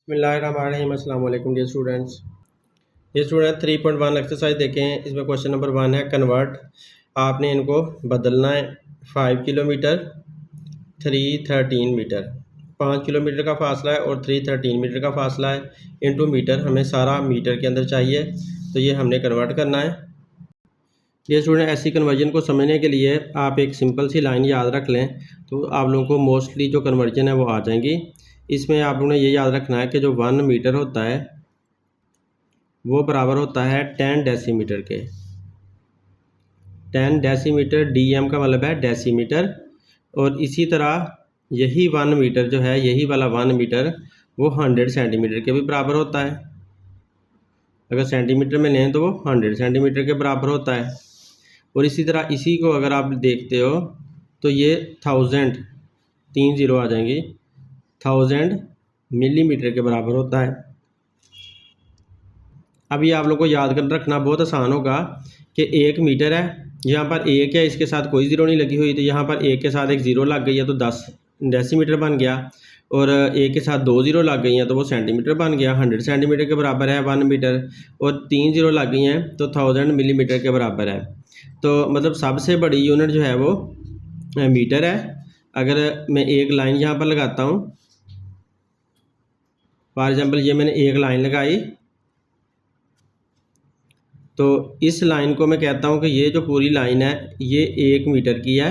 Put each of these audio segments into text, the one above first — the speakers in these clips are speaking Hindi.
बिस्मिल्लाहिर्रहमानिर्रहीम। अस्सलाम वालेकुम डियर स्टूडेंट्स। ये स्टूडेंट 3.1 एक्सरसाइज देखें। इसमें क्वेश्चन नंबर 1 है कन्वर्ट। आपने इनको बदलना है 5 किलोमीटर 313 मीटर। 5 किलोमीटर का फासला है और 313 मीटर का फासला है इनटू मीटर। हमें सारा मीटर के अंदर चाहिए, तो ये हमने कन्वर्ट करना है। ये स्टूडेंट ऐसी कन्वर्जन को समझने के लिए आप एक सिंपल सी लाइन याद रख लें, तो आप लोगों को मोस्टली जो कन्वर्जन है वो आ जाएंगी। इसमें आप लोगों ने ये याद रखना है कि जो 1 मीटर होता है वो बराबर होता है 10 डेसीमीटर के। 10 डेसीमीटर, डीएम का मतलब है डेसीमीटर। और इसी तरह यही 1 मीटर जो है, यही वाला 1 मीटर वो 100 सेंटीमीटर के भी बराबर होता है। अगर सेंटीमीटर में लें तो वो 100 सेंटीमीटर के बराबर होता है। और इसी तरह इसी को अगर आप देखते हो तो ये 1000, 3 ज़ीरो आ जाएंगी, 1000 मिलीमीटर के बराबर होता है। अभी आप लोग को याद कर रखना बहुत आसान होगा कि 1 मीटर है, यहाँ पर 1 है, इसके साथ कोई ज़ीरो नहीं लगी हुई, तो यहाँ पर 1 के साथ एक ज़ीरो लग गई है तो 10 डेसीमीटर बन गया। और 1 के साथ 2 ज़ीरो लग गई हैं तो वो सेंटीमीटर बन गया। 100 सेंटीमीटर के बराबर है 1 मीटर। और 3 ज़ीरो लग गई हैं तो 1000 मिलीमीटर के बराबर है। तो मतलब सबसे बड़ी यूनिट जो है वो मीटर है। अगर मैं एक लाइन यहाँ पर लगाता हूँ, फॉर एग्ज़ाम्पल ये मैंने एक लाइन लगाई, तो इस लाइन को मैं कहता हूँ कि ये जो पूरी लाइन है ये 1 मीटर की है,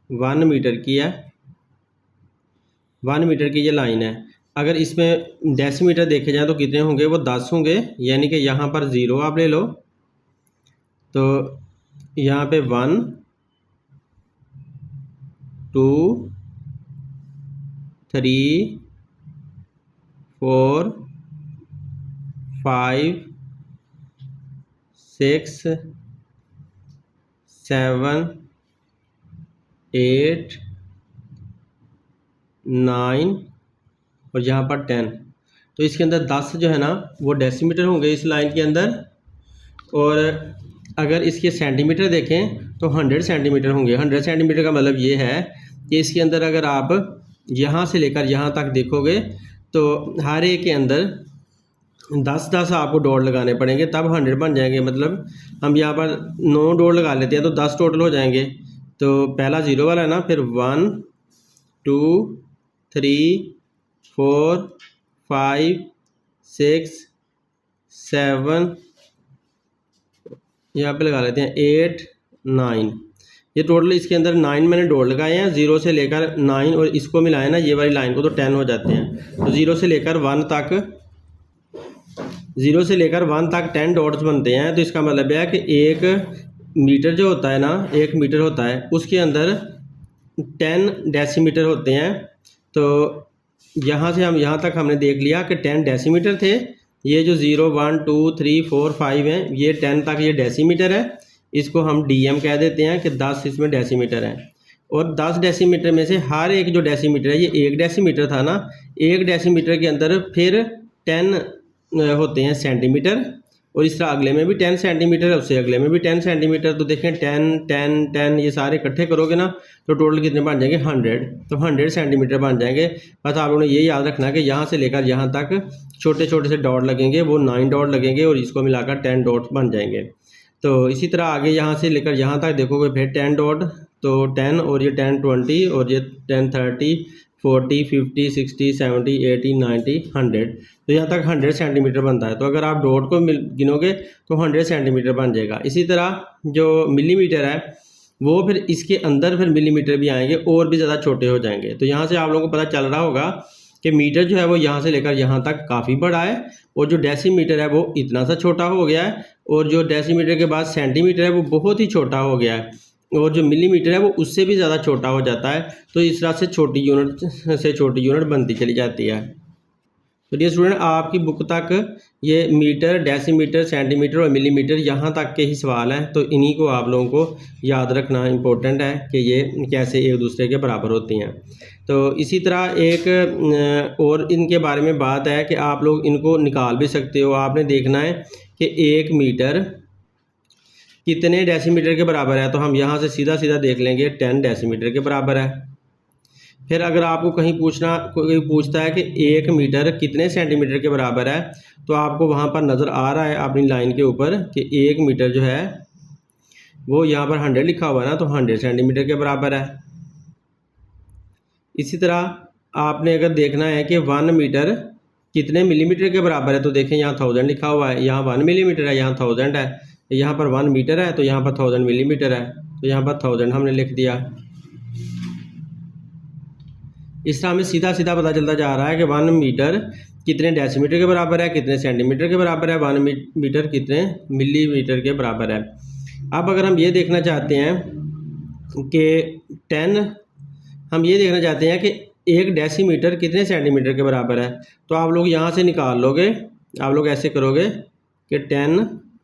1 मीटर की है, 1 मीटर की ये लाइन है। अगर इसमें डेसीमीटर देखे जाए तो कितने होंगे, वो 10 होंगे। यानी कि यहाँ पर 0 आप ले लो, तो यहाँ पे 1 2 3 4 5 6 7 8 9 और यहाँ पर 10। तो इसके अंदर 10 जो है ना वो डेसीमीटर होंगे इस लाइन के अंदर। और अगर इसके सेंटीमीटर देखें तो 100 सेंटीमीटर होंगे। 100 सेंटीमीटर का मतलब ये है कि इसके अंदर अगर आप यहाँ से लेकर यहाँ तक देखोगे तो हर एक के अंदर 10-10 आपको डॉट लगाने पड़ेंगे, तब 100 बन जाएंगे। मतलब हम यहाँ पर 9 डॉट लगा लेते हैं तो 10 टोटल हो जाएंगे। तो पहला 0 वाला है ना, फिर 1 2 3 4 5 6 7, यहाँ पे लगा लेते हैं 8 9। ये टोटल इसके अंदर 9 मैंने डॉट लगाए हैं। 0 से लेकर 9 और इसको मिलाएं ना ये वाली लाइन को, तो 10 हो जाते हैं। तो 0 से लेकर 1 तक 10 डॉट्स बनते हैं। तो इसका मतलब है कि 1 मीटर जो होता है ना, 1 मीटर होता है उसके अंदर 10 डेसीमीटर होते हैं। तो यहाँ से हम यहाँ तक हमने देख लिया कि 10 डेसीमीटर थे। ये जो 0 1 2 3 4 5 हैं, ये 10 तक ये डेसीमीटर है। इसको हम डीएम कह देते हैं कि 10 इसमें डेसीमीटर हैं। और 10 डेसीमीटर में से हर एक जो डेसीमीटर है, ये 1 डेसीमीटर था ना, 1 डेसीमीटर के अंदर फिर 10 होते हैं सेंटीमीटर। और इस तरह अगले में भी 10 सेंटीमीटर है, उससे अगले में भी 10 सेंटीमीटर। तो देखें 10 10 10 ये सारे इकट्ठे करोगे ना तो टोटल कितने बन जाएंगे, 100। तो 100 सेंटीमीटर बन जाएंगे। बस आप लोगों ने ये याद रखना कि यहाँ से लेकर यहाँ तक छोटे छोटे से डॉट लगेंगे, वो 9 डॉट लगेंगे और इसको मिलाकर 10 डॉट्स बन जाएंगे। तो इसी तरह आगे यहाँ से लेकर यहाँ तक देखोगे फिर 10 डॉट, तो 10 और ये 10 20 और ये 10 30 40 50 60 70 80 90 100। तो यहाँ तक 100 सेंटीमीटर बनता है। तो अगर आप डॉट को गिनोगे तो 100 सेंटीमीटर बन जाएगा। इसी तरह जो मिलीमीटर है वो फिर इसके अंदर फिर मिलीमीटर भी आएंगे और भी ज़्यादा छोटे हो जाएंगे। तो यहाँ से आप लोगों को पता चल रहा होगा कि मीटर जो है वो यहाँ से लेकर यहाँ तक काफ़ी बड़ा है, और जो डेसीमीटर है वो इतना सा छोटा हो गया है, और जो डेसीमीटर के बाद सेंटीमीटर है वो बहुत ही छोटा हो गया है, और जो मिलीमीटर है वो उससे भी ज़्यादा छोटा हो जाता है। तो इस तरह से छोटी यूनिट बनती चली जाती है। तो डियर स्टूडेंट, आपकी बुक तक ये मीटर, डेसीमीटर, सेंटीमीटर और मिलीमीटर यहाँ तक के ही सवाल हैं। तो इन्हीं को आप लोगों को याद रखना इम्पोर्टेंट है कि ये कैसे एक दूसरे के बराबर होती हैं। तो इसी तरह एक और इनके बारे में बात है कि आप लोग इनको निकाल भी सकते हो। आपने देखना है कि 1 मीटर कितने डेसीमीटर के बराबर है। तो हम यहाँ से सीधा सीधा देख लेंगे 10 डेसीमीटर के बराबर है। फिर अगर आपको कहीं कोई पूछता है कि 1 मीटर कितने सेंटीमीटर के बराबर है, तो आपको वहाँ पर नज़र आ रहा है अपनी लाइन के ऊपर कि 1 मीटर जो है वो यहाँ पर 100 लिखा हुआ है ना, तो 100 सेंटीमीटर के बराबर है। इसी तरह आपने अगर देखना है कि 1 मीटर कितने मिलीमीटर के बराबर है, तो देखें यहाँ 1000 लिखा हुआ है, यहाँ 1 मिलीमीटर है, यहाँ 1000 है, यहाँ पर 1 मीटर है तो यहाँ पर 1000 मिलीमीटर है, तो यहाँ पर 1000 हमने लिख दिया। इस तरह हमें सीधा सीधा पता चलता जा रहा है कि 1 मीटर कितने डेसीमीटर के बराबर है, कितने सेंटीमीटर के बराबर है, 1 मीटर कितने मिलीमीटर के बराबर है। अब अगर हम ये देखना चाहते हैं कि 10 हम ये देखना चाहते हैं कि 1 डेसीमीटर कितने सेंटीमीटर के बराबर है, तो आप लोग यहाँ से निकाल लोगे। आप लोग ऐसे करोगे कि 10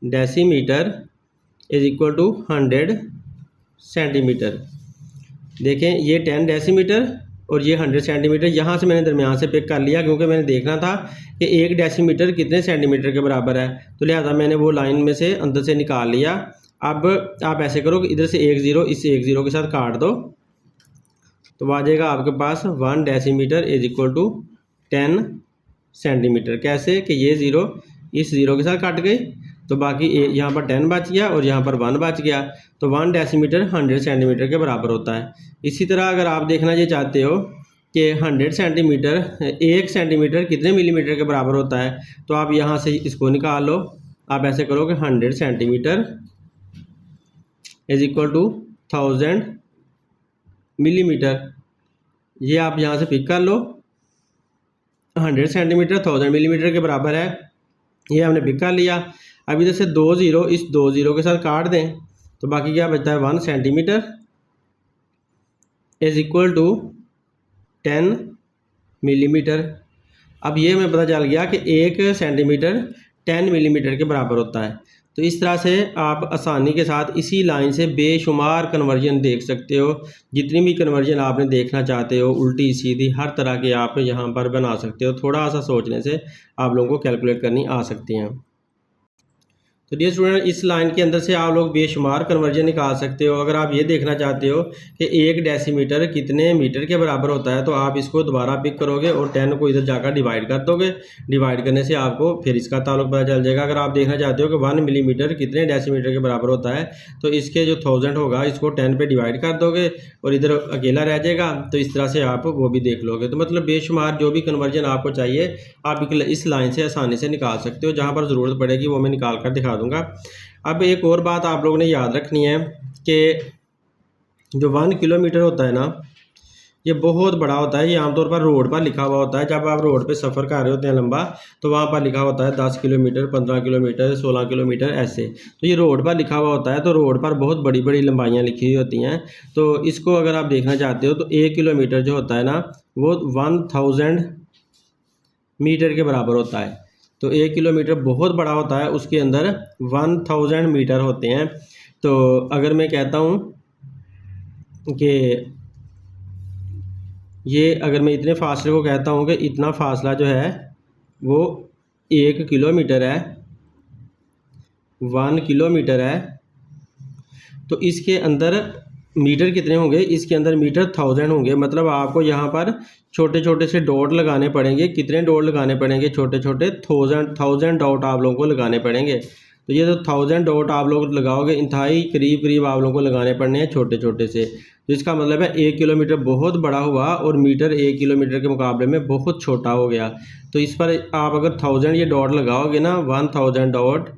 decimetre is equal to 100 centimetre. देखें ये 10 डेसीमीटर और ये 100 सेंटीमीटर, यहाँ से मैंने दरमियान से पिक कर लिया क्योंकि मैंने देखना था कि 1 डेसीमीटर कितने सेंटीमीटर के बराबर है, तो लिहाजा मैंने वो लाइन में से अंदर से निकाल लिया। अब आप ऐसे करो कि इधर से 1 0 इस 1 0 के साथ काट दो, तो आ जाएगा आपके पास 1 decimetre is equal to 10 centimetre. कैसे कि ये 0 इस 0 के साथ कट गई, तो बाकी यहाँ पर 10 बच गया और यहाँ पर 1 बच गया, तो 1 डेसीमीटर 100 सेंटीमीटर के बराबर होता है। इसी तरह अगर आप देखना ये चाहते हो कि 100 सेंटीमीटर 1 सेंटीमीटर कितने मिलीमीटर के बराबर होता है, तो आप यहाँ से इसको निकाल लो। आप ऐसे करो कि 100 centimetre is equal to 1000 millimetre, ये आप यहाँ से पिक कर लो। 100 सेंटीमीटर 1000 मिलीमीटर के बराबर है, ये हमने पिक कर लिया। अब इधर से 2 0 इस 2 0 के साथ काट दें, तो बाकी क्या बचता है 1 centimetre is equal to 10 millimetre. अब ये हमें पता चल गया कि 1 सेंटीमीटर 10 मिलीमीटर के बराबर होता है। तो इस तरह से आप आसानी के साथ इसी लाइन से बेशुमार कन्वर्जन देख सकते हो। जितनी भी कन्वर्जन आपने देखना चाहते हो, उल्टी सीधी हर तरह के आप यहाँ पर बना सकते हो। थोड़ा सा सोचने से आप लोगों को कैलकुलेट करनी आ सकती हैं। तो डियर स्टूडेंट, इस लाइन के अंदर से आप लोग बेशुमार कन्वर्जन निकाल सकते हो। अगर आप ये देखना चाहते हो कि 1 डेसीमीटर कितने मीटर के बराबर होता है, तो आप इसको दोबारा पिक करोगे और 10 को इधर जाकर डिवाइड कर दोगे। डिवाइड करने से आपको फिर इसका ताल्लुक पता चल जाएगा। अगर आप देखना चाहते हो कि 1 मिलीमीटर कितने डेसीमीटर के बराबर होता है, तो इसके जो 1000 होगा इसको 10 पे डिवाइड कर दोगे और इधर अकेला रह जाएगा, तो इस तरह से आप वो भी देख लोगे। तो मतलब बेशुमार जो भी कन्वर्जन आपको चाहिए आप इस लाइन से आसानी से निकाल सकते हो। जहाँ पर ज़रूरत पड़ेगी वो मैं निकाल कर दिखा दूंगा। अब एक और बात आप लोगों ने याद रखनी है कि जो 1 किलोमीटर होता है ना, ये बहुत बड़ा होता है। ये आमतौर पर रोड पर लिखा हुआ होता है। जब आप रोड पे सफ़र कर रहे होते हैं लंबा, तो वहाँ पर लिखा होता है 10 किलोमीटर 15 किलोमीटर 16 किलोमीटर ऐसे। तो ये रोड पर लिखा हुआ होता है, तो रोड पर बहुत बड़ी बड़ी लंबाइयाँ लिखी हुई होती हैं। तो इसको अगर आप देखना चाहते हो तो 1 किलोमीटर जो होता है ना, वो 1000 मीटर के बराबर होता है। तो 1 किलोमीटर बहुत बड़ा होता है, उसके अंदर 1000 मीटर होते हैं। तो अगर मैं कहता हूँ कि ये अगर मैं इतने फासले को कहता हूँ कि इतना फासला जो है वो 1 किलोमीटर है, 1 किलोमीटर है, तो इसके अंदर मीटर कितने होंगे? इसके अंदर मीटर 1000 होंगे। मतलब आपको यहाँ पर छोटे छोटे से डॉट लगाने पड़ेंगे। कितने डॉट लगाने पड़ेंगे? छोटे छोटे 1000 डॉट आप लोगों को लगाने पड़ेंगे। तो ये जो 1000 डॉट आप लोग लगाओगे, इंतहाई करीब करीब आप लोगों को लगाने पड़ने हैं छोटे छोटे से। तो इसका मतलब है 1 किलोमीटर बहुत बड़ा हुआ और मीटर 1 किलोमीटर के मुकाबले में बहुत छोटा हो गया। तो इस पर आप अगर 1000 ये डॉट लगाओगे ना, 1000 डॉट,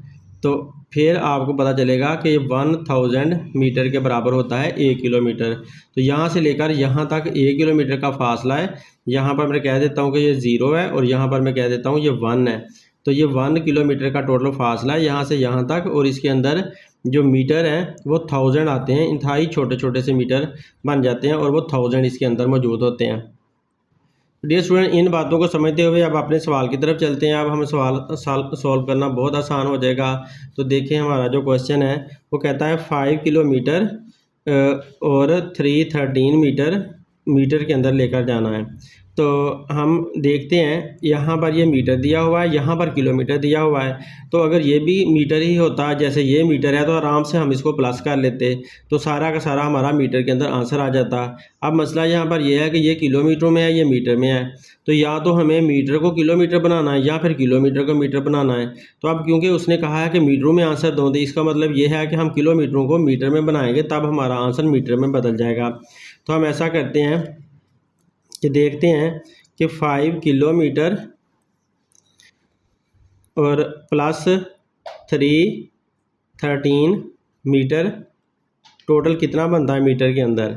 तो फिर आपको पता चलेगा कि 1000 मीटर के बराबर होता है 1 किलोमीटर। तो यहाँ से लेकर यहाँ तक 1 किलोमीटर का फासला है। यहाँ पर मैं कह देता हूँ कि ये 0 है और यहाँ पर मैं कह देता हूँ ये 1 है। तो ये 1 किलोमीटर का टोटल फासला है यहाँ से यहाँ तक, और इसके अंदर जो मीटर हैं वो 1000 आते हैं। इंतहाई छोटे छोटे से मीटर बन जाते हैं और वो 1000 इसके अंदर मौजूद होते हैं। डियर स्टूडेंट, इन बातों को समझते हुए अब अपने सवाल की तरफ चलते हैं। अब हमें सवाल सॉल्व करना बहुत आसान हो जाएगा। तो देखें हमारा जो क्वेश्चन है वो कहता है 5 किलोमीटर और 313 मीटर के अंदर लेकर जाना है। तो हम देखते हैं यहाँ पर ये मीटर दिया हुआ है, यहाँ पर किलोमीटर दिया हुआ है। तो अगर ये भी मीटर ही होता, जैसे ये मीटर है, तो आराम से हम इसको प्लस कर लेते, तो सारा का सारा हमारा मीटर के अंदर आंसर आ जाता। अब मसला यहाँ पर यह है कि ये किलोमीटरों में है, ये मीटर में है, तो या तो हमें मीटर को किलोमीटर बनाना है या फिर किलोमीटर को मीटर बनाना है। तो अब क्योंकि उसने कहा है कि मीटरों में आंसर दो, तो इसका मतलब ये है कि हम किलोमीटरों को मीटर में बनाएंगे, तब हमारा आंसर मीटर में बदल जाएगा। तो हम ऐसा करते हैं कि देखते हैं कि 5 किलोमीटर और प्लस 13 मीटर टोटल कितना बनता है मीटर के अंदर।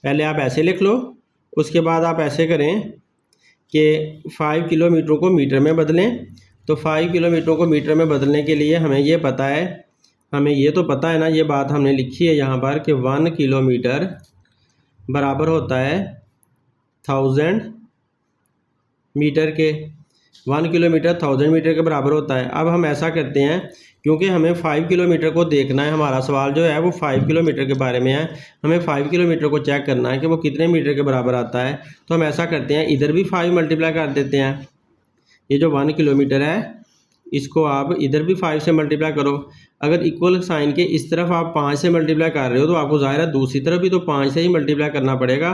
पहले आप ऐसे लिख लो, उसके बाद आप ऐसे करें कि 5 किलोमीटरों को मीटर में बदलें। तो 5 किलोमीटरों को मीटर में बदलने के लिए हमें ये पता है, हमें ये तो पता है ना, ये बात हमने लिखी है यहाँ पर कि 1 किलोमीटर बराबर होता है 1000 मीटर के। 1 किलोमीटर 1000 मीटर के बराबर होता है। अब हम ऐसा करते हैं, क्योंकि हमें 5 किलोमीटर को देखना है, हमारा सवाल जो है वो 5 किलोमीटर के बारे में है, हमें 5 किलोमीटर को चेक करना है कि वो कितने मीटर के बराबर आता है। तो हम ऐसा करते हैं, इधर भी 5 मल्टीप्लाई कर देते हैं। ये जो 1 किलोमीटर है इसको आप इधर भी 5 से मल्टीप्लाई करो। अगर इक्वल साइन के इस तरफ आप 5 से मल्टीप्लाई कर रहे हो, तो आपको ज़ाहिर है दूसरी तरफ भी तो 5 से ही मल्टीप्लाई करना पड़ेगा।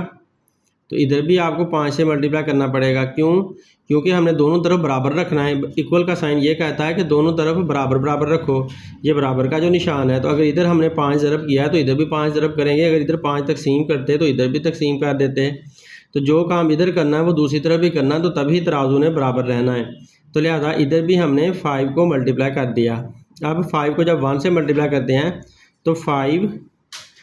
तो इधर भी आपको 5 से मल्टीप्लाई करना पड़ेगा। क्यों? क्योंकि हमने दोनों तरफ बराबर रखना है। इक्वल का साइन ये कहता है कि दोनों तरफ बराबर बराबर रखो, ये बराबर का जो निशान है। तो अगर इधर हमने 5 ज़रब किया है तो इधर भी 5 ज़रब करेंगे, अगर इधर 5 तकसीम करते तो इधर भी तकसीम कर देते। तो जो काम इधर करना है वो दूसरी तरफ भी करना है, तो तभी तराजू ने बराबर रहना है। तो लिहाजा इधर भी हमने 5 को मल्टीप्लाई कर दिया। अब 5 को जब 1 से मल्टीप्लाई करते हैं तो 5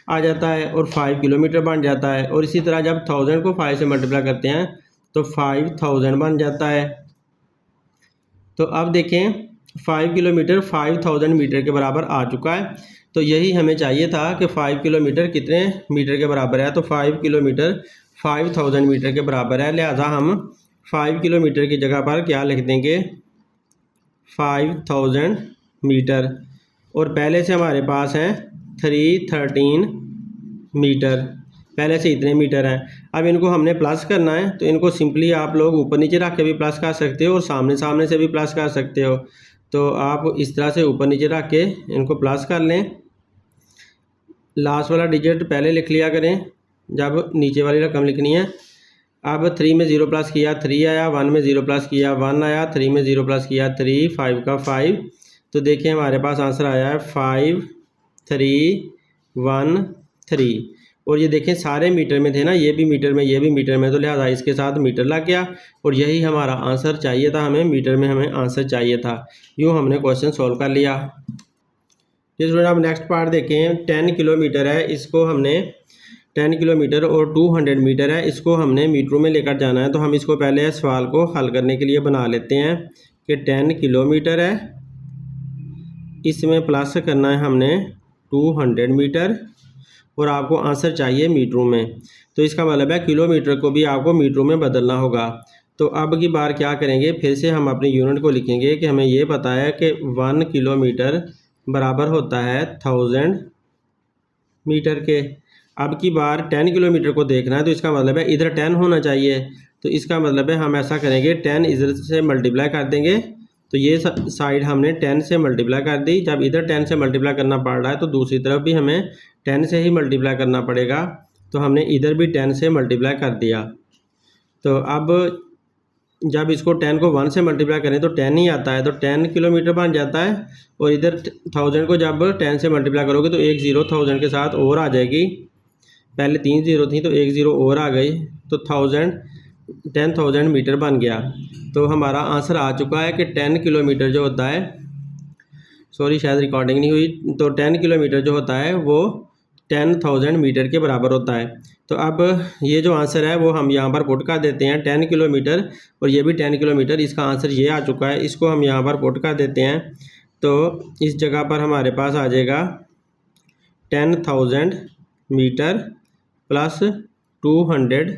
आ जाता है और 5 किलोमीटर बन जाता है। और इसी तरह जब 1000 को 5 से मल्टीप्लाई करते हैं तो 5000 बन जाता है। तो अब देखें 5 किलोमीटर 5000 मीटर के बराबर आ चुका है। तो यही हमें चाहिए था कि 5 किलोमीटर कितने मीटर के बराबर है। तो 5 किलोमीटर 5000 मीटर के बराबर है। लिहाजा हम 5 किलोमीटर की जगह पर क्या लिख देंगे, 5000 मीटर। और पहले से हमारे पास हैं 313 मीटर, पहले से इतने मीटर हैं। अब इनको हमने प्लस करना है, तो इनको सिंपली आप लोग ऊपर नीचे रख के भी प्लस कर सकते हो और सामने सामने से भी प्लस कर सकते हो। तो आप इस तरह से ऊपर नीचे रख के इनको प्लस कर लें। लास्ट वाला डिजिट पहले लिख लिया करें जब नीचे वाली रकम लिखनी है। अब 3 में 0 प्लस किया 3 आया, 1 में 0 प्लस किया 1 आया, 3 में 0 प्लस किया 3, 5 का 5। तो देखिए हमारे पास आंसर आया है 5313। और ये देखें सारे मीटर में थे ना, ये भी मीटर में, ये भी मीटर में, तो लिहाजा इसके साथ मीटर लग गया और यही हमारा आंसर चाहिए था, हमें मीटर में हमें आंसर चाहिए था। यूँ हमने क्वेश्चन सॉल्व कर लिया। ये स्टूडेंट आप नेक्स्ट पार्ट देखें। 10 किलोमीटर है, इसको हमने 10 किलोमीटर और 200 मीटर है, इसको हमने मीटरों में लेकर जाना है। तो हम इसको पहले सवाल को हल करने के लिए बना लेते हैं कि 10 किलोमीटर है, इसमें प्लस करना है हमने 200 मीटर और आपको आंसर चाहिए मीटरों में। तो इसका मतलब है किलोमीटर को भी आपको मीटरों में बदलना होगा। तो अब की बार क्या करेंगे, फिर से हम अपनी यूनिट को लिखेंगे कि हमें ये पता है कि 1 किलोमीटर बराबर होता है 1000 मीटर के। अब की बार 10 किलोमीटर को देखना है, तो इसका मतलब है इधर 10 होना चाहिए। तो इसका मतलब है हम ऐसा करेंगे 10 इधर से मल्टीप्लाई कर देंगे। तो ये साइड हमने 10 से मल्टीप्लाई कर दी। जब इधर 10 से मल्टीप्लाई करना पड़ रहा है तो दूसरी तरफ भी हमें 10 से ही मल्टीप्लाई करना पड़ेगा। तो हमने इधर भी 10 से मल्टीप्लाई कर दिया। तो अब जब इसको 10 को 1 से मल्टीप्लाई करें तो 10 ही आता है, तो 10 किलोमीटर बन जाता है। और इधर 1000 को जब 10 से मल्टीप्लाई करोगे तो एक ज़ीरो 1000 के साथ और आ जाएगी, पहले 3 ज़ीरो थी तो एक ज़ीरो और आ गई, तो 10,000 मीटर बन गया। तो हमारा आंसर आ चुका है कि 10 किलोमीटर जो होता है, सॉरी शायद रिकॉर्डिंग नहीं हुई, तो 10 किलोमीटर जो होता है वो 10,000 मीटर के बराबर होता है। तो अब ये जो आंसर है वो हम यहाँ पर पुट कर देते हैं 10 किलोमीटर और ये भी 10 किलोमीटर, इसका आंसर ये आ चुका है, इसको हम यहाँ पर पुट कर देते हैं। तो इस जगह पर हमारे पास आ जाएगा 10,000 मीटर प्लस 200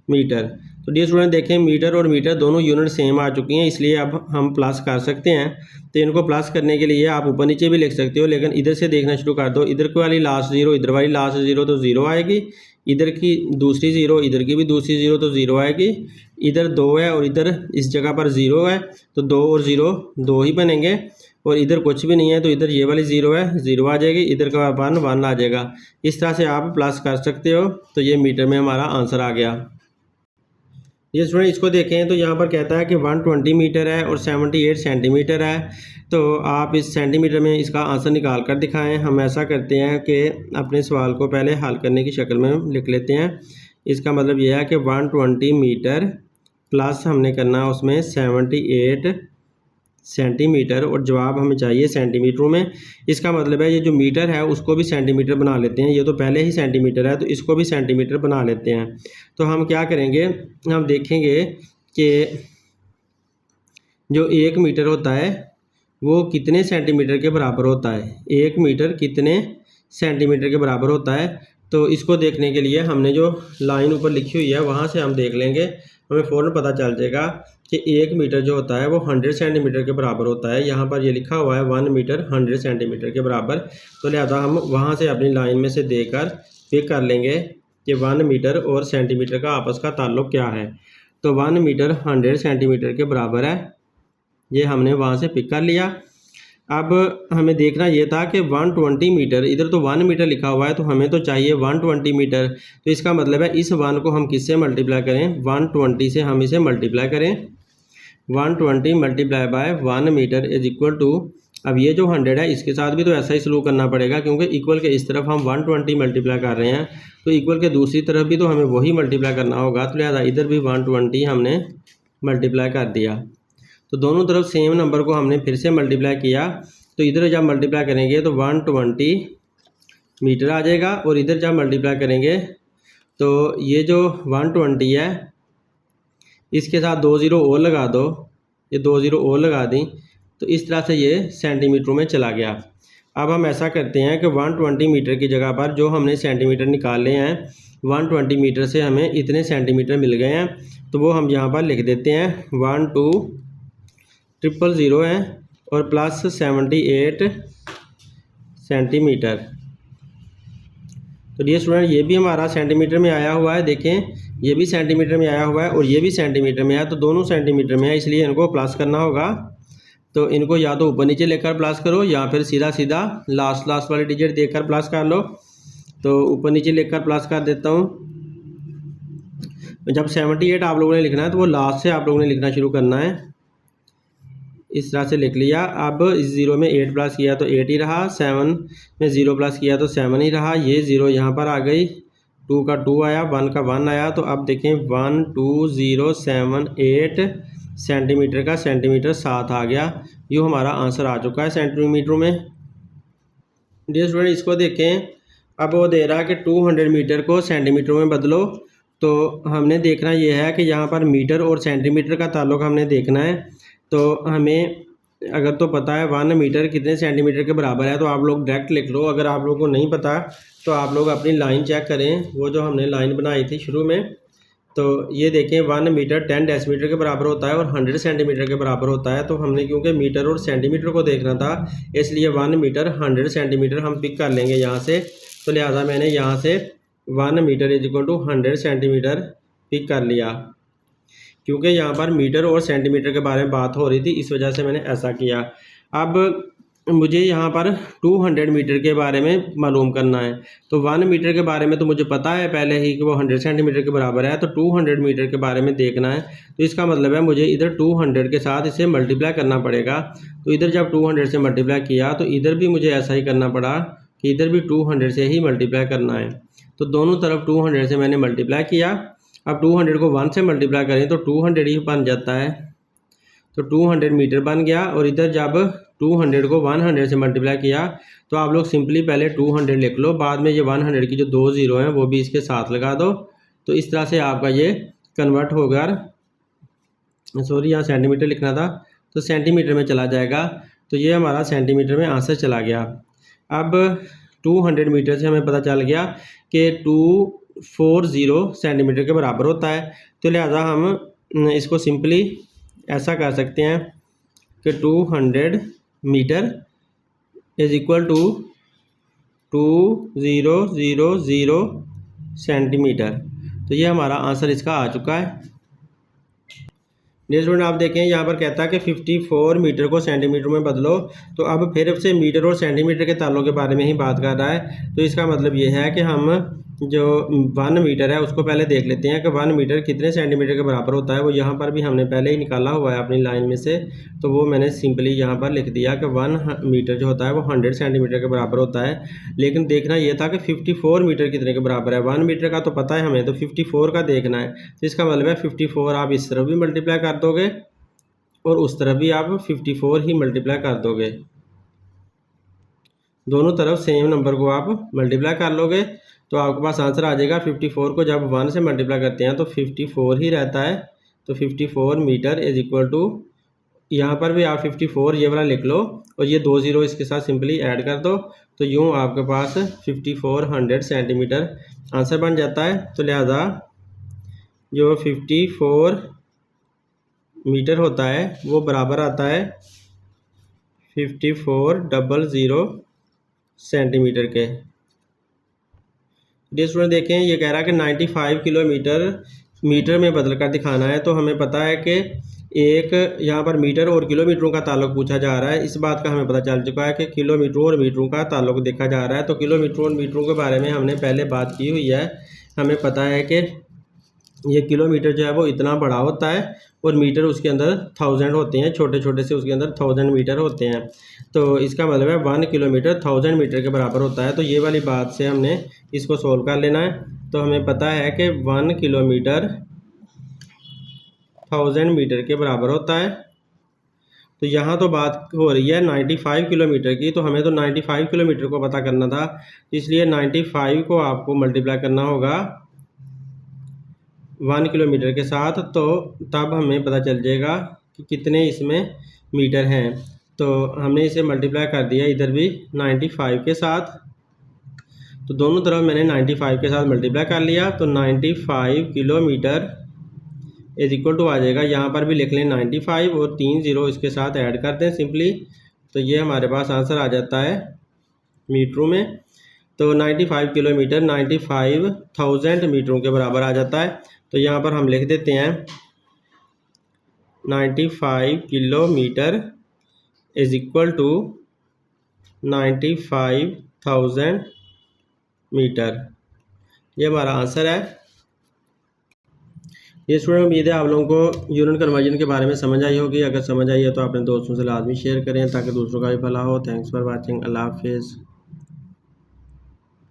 मीटर। तो डियर स्टूडेंट देखें मीटर और मीटर दोनों यूनिट सेम आ चुकी हैं, इसलिए अब हम प्लस कर सकते हैं। तो इनको प्लस करने के लिए आप ऊपर नीचे भी लिख सकते हो, लेकिन इधर से देखना शुरू कर दो। इधर की वाली लास्ट ज़ीरो, इधर वाली लास्ट ज़ीरो, तो ज़ीरो आएगी, इधर की दूसरी ज़ीरो, इधर की भी दूसरी ज़ीरो, तो ज़ीरो आएगी। इधर 2 है और इधर इस जगह पर ज़ीरो है, तो 2 और ज़ीरो 2 ही बनेंगे। और इधर कुछ भी नहीं है तो इधर ये वाली ज़ीरो है, ज़ीरो आ जाएगी। इधर का 1 1 आ जाएगा। इस तरह से आप प्लस कर सकते हो। तो ये मीटर में हमारा आंसर आ गया। ये स्टूडेंट इसको देखें तो यहाँ पर कहता है कि 120 मीटर है और 78 सेंटीमीटर है। तो आप इस सेंटीमीटर में इसका आंसर निकाल कर दिखाएं। हम ऐसा करते हैं कि अपने सवाल को पहले हल करने की शक्ल में लिख लेते हैं। इसका मतलब यह है कि 120 मीटर प्लस हमने करना है उसमें 78 सेंटीमीटर, और जवाब हमें चाहिए सेंटीमीटरों में। इसका मतलब है ये जो मीटर है उसको भी सेंटीमीटर बना लेते हैं। ये तो पहले ही सेंटीमीटर है तो इसको भी सेंटीमीटर बना लेते हैं। तो हम क्या करेंगे, हम देखेंगे कि जो 1 मीटर होता है वो कितने सेंटीमीटर के बराबर होता है। 1 मीटर कितने सेंटीमीटर के बराबर होता है। तो इसको देखने के लिए हमने जो लाइन ऊपर लिखी हुई है वहाँ से हम देख लेंगे, हमें फ़ौरन पता चल जाएगा कि 1 मीटर जो होता है वो 100 सेंटीमीटर के बराबर होता है। यहाँ पर ये लिखा हुआ है 1 मीटर 100 सेंटीमीटर के बराबर। तो लिहाजा हम वहाँ से अपनी लाइन में से देकर पिक कर लेंगे कि 1 मीटर और सेंटीमीटर का आपस का ताल्लुक़ क्या है। तो 1 मीटर 100 सेंटीमीटर के बराबर है, ये हमने वहाँ से पिक कर लिया। अब हमें देखना ये था कि 120 मीटर, इधर तो 1 मीटर लिखा हुआ है तो हमें तो चाहिए 120 मीटर। तो इसका मतलब है इस 1 को हम किससे मल्टीप्लाई करें, 120 से हम इसे मल्टीप्लाई करें। 120 multiply by 1 metre is equal to, अब ये जो 100 है इसके साथ भी तो ऐसा ही सलूक करना पड़ेगा, क्योंकि इक्वल के इस तरफ हम 120 मल्टीप्लाई कर रहे हैं तो इक्वल के दूसरी तरफ भी तो हमें वही मल्टीप्लाई करना होगा। तो लिहाजा इधर भी 120 हमने मल्टीप्लाई कर दिया। तो दोनों तरफ सेम नंबर को हमने फिर से मल्टीप्लाई किया। तो इधर जब मल्टीप्लाई करेंगे तो 120 मीटर आ जाएगा, और इधर जब मल्टीप्लाई करेंगे तो ये जो 120 है इसके साथ 2 ज़ीरो और लगा दो, ये 2 ज़ीरो और लगा दी, तो इस तरह से ये सेंटीमीटरों में चला गया। अब हम ऐसा करते हैं कि 120 मीटर की जगह पर जो हमने सेंटीमीटर निकाले हैं 120 मीटर से हमें इतने सेंटीमीटर मिल गए हैं, तो वो हम यहाँ पर लिख देते हैं 12000 है और प्लस 78 सेंटीमीटर। तो ये स्टूडेंट ये भी हमारा सेंटीमीटर में आया हुआ है, देखें ये भी सेंटीमीटर में आया हुआ है और ये भी सेंटीमीटर में है, तो दोनों सेंटीमीटर में है, इसलिए इनको प्लस करना होगा। तो इनको या तो ऊपर नीचे लेकर प्लस करो या फिर सीधा सीधा लास्ट वाली डिजिट देकर प्लस कर लो। तो ऊपर नीचे लेकर प्लस कर देता हूँ। जब 78 आप लोगों ने लिखना है तो वो लास्ट से आप लोगों ने लिखना शुरू करना है। इस तरह से लिख लिया। अब इस ज़ीरो में 8 प्लस किया तो 8 ही रहा, 7 में 0 प्लस किया तो 7 ही रहा, ये ज़ीरो यहाँ पर आ गई, 2 का 2 आया, 1 का 1 आया। तो अब देखें 12078 सेंटीमीटर का सेंटीमीटर 7 आ गया। ये हमारा आंसर आ चुका है सेंटीमीटरों में। डियर स्टूडेंट इसको देखें, अब वो दे रहा है कि 200 मीटर को सेंटीमीटरों में बदलो। तो हमने देखना ये है कि यहाँ पर मीटर और सेंटीमीटर का ताल्लुक हमने देखना है। तो हमें अगर तो पता है 1 मीटर कितने सेंटीमीटर के बराबर है तो आप लोग डायरेक्ट लिख लो। अगर आप लोगों को नहीं पता तो आप लोग अपनी लाइन चेक करें, वो जो हमने लाइन बनाई थी शुरू में। तो ये देखें 1 मीटर 10 डेसीमीटर के बराबर होता है और 100 सेंटीमीटर के बराबर होता है। तो हमने क्योंकि मीटर और सेंटीमीटर को देखना था इसलिए 1 मीटर 100 सेंटीमीटर हम पिक कर लेंगे यहाँ से। तो लिहाजा मैंने यहाँ से 1 metre is equal to 100 centimetre pick कर लिया, क्योंकि यहाँ पर मीटर और सेंटीमीटर के बारे में बात हो रही थी, इस वजह से मैंने ऐसा किया। अब मुझे यहाँ पर 200 मीटर के बारे में मालूम करना है। तो 1 मीटर के बारे में तो मुझे पता है पहले ही कि वो 100 सेंटीमीटर के बराबर है। तो 200 मीटर के बारे में देखना है, तो इसका मतलब है मुझे इधर 200 के साथ इसे मल्टीप्लाई करना पड़ेगा। तो इधर जब 200 से मल्टीप्लाई किया तो इधर भी मुझे ऐसा ही करना पड़ा कि इधर भी 200 से ही मल्टीप्लाई करना है। तो दोनों तरफ 200 से मैंने मल्टीप्लाई किया। अब 200 को 1 से मल्टीप्लाई करें तो 200 ही बन जाता है, तो 200 मीटर बन गया। और इधर जब 200 को 100 से मल्टीप्लाई किया तो आप लोग सिंपली पहले 200 लिख लो, बाद में ये 100 की जो 2 ज़ीरो हैं वो भी इसके साथ लगा दो। तो इस तरह से आपका ये कन्वर्ट होकर, सॉरी यहाँ सेंटीमीटर लिखना था तो सेंटीमीटर में चला जाएगा। तो ये हमारा सेंटीमीटर में आंसर चला गया। अब 200 मीटर से हमें पता चल गया कि 240 सेंटीमीटर के बराबर होता है। तो लिहाजा हम इसको सिंपली ऐसा कर सकते हैं कि 200 metre is equal to 2000 centimetre. तो ये हमारा आंसर इसका आ चुका है। नेक्स्ट स्टूडेंट आप देखें यहाँ पर कहता है कि 54 मीटर को सेंटीमीटर में बदलो। तो अब फिर से मीटर और सेंटीमीटर के ताल्लुक के बारे में ही बात कर रहा है। तो इसका मतलब ये है कि हम जो 1 मीटर है उसको पहले देख लेते हैं कि 1 मीटर कितने सेंटीमीटर के बराबर होता है। वो यहाँ पर भी हमने पहले ही निकाला हुआ है अपनी लाइन में से, तो वो मैंने सिंपली यहाँ पर लिख दिया कि 1 मीटर जो होता है वो 100 सेंटीमीटर के बराबर होता है। लेकिन देखना ये था कि 54 मीटर कितने के बराबर है। 1 मीटर का तो पता है हमें, तो 54 का देखना है। तो इसका मतलब है 54 आप इस तरफ भी मल्टीप्लाई कर दोगे और उस तरफ भी आप 54 ही मल्टीप्लाई कर दोगे। दोनों तरफ सेम नंबर को आप मल्टीप्लाई कर लोगे तो आपके पास आंसर आ जाएगा। 54 को जब 1 से मल्टीप्लाई करते हैं तो 54 ही रहता है। तो 54 मीटर इज इक्वल टू, यहाँ पर भी आप 54 ये वाला लिख लो और ये 2 ज़ीरो इसके साथ सिंपली ऐड कर दो। तो यूँ आपके पास 5400 सेंटीमीटर आंसर बन जाता है। तो लिहाजा जो 54 मीटर होता है वो बराबर आता है 5400 सेंटीमीटर के। ये स्टूडेंट देखें ये कह रहा है कि 95 किलोमीटर मीटर में बदल कर दिखाना है। तो हमें पता है कि एक यहाँ पर मीटर और किलोमीटरों का ताल्लुक पूछा जा रहा है। इस बात का हमें पता चल चुका है कि किलोमीटरों और मीटरों का ताल्लुक देखा जा रहा है। तो किलोमीटरों और मीटरों के बारे में हमने पहले बात की हुई है। हमें पता है कि ये किलोमीटर जो है वो इतना बड़ा होता है और मीटर उसके अंदर 1000 होते हैं, छोटे छोटे से उसके अंदर 1000 मीटर होते हैं। तो इसका मतलब है 1 किलोमीटर 1000 मीटर के बराबर होता है। तो ये वाली बात से हमने इसको सोल्व कर लेना है। तो हमें पता है कि 1 किलोमीटर 1000 मीटर के बराबर होता है। तो यहाँ तो बात हो रही है 95 किलोमीटर की, तो हमें तो 95 किलोमीटर को पता करना था, इसलिए 95 को आपको मल्टीप्लाई करना होगा 1 किलोमीटर के साथ। तो तब हमें पता चल जाएगा कि कितने इसमें मीटर हैं। तो हमने इसे मल्टीप्लाई कर दिया इधर भी 95 के साथ। तो दोनों तरफ मैंने 95 के साथ मल्टीप्लाई कर लिया। तो 95 किलोमीटर इज इक्वल टू आ जाएगा, यहाँ पर भी लिख लें 95 और 3 ज़ीरो इसके साथ ऐड कर दें सिंपली। तो ये हमारे पास आंसर आ जाता है मीटरों में। तो 95 किलोमीटर 95,000 मीटरों के बराबर आ जाता है। तो यहाँ पर हम लिख देते हैं 95 kilometre is equal to 95,000 metre. ये हमारा आंसर है। ये स्टूडेंट उम्मीद है आप लोगों को यूनिट कन्वर्जन के बारे में समझ आई होगी। अगर समझ आई है तो अपने दोस्तों से लाजमी शेयर करें ताकि दूसरों का भी भला हो। Thanks for watching. अल्लाह हाफिज़।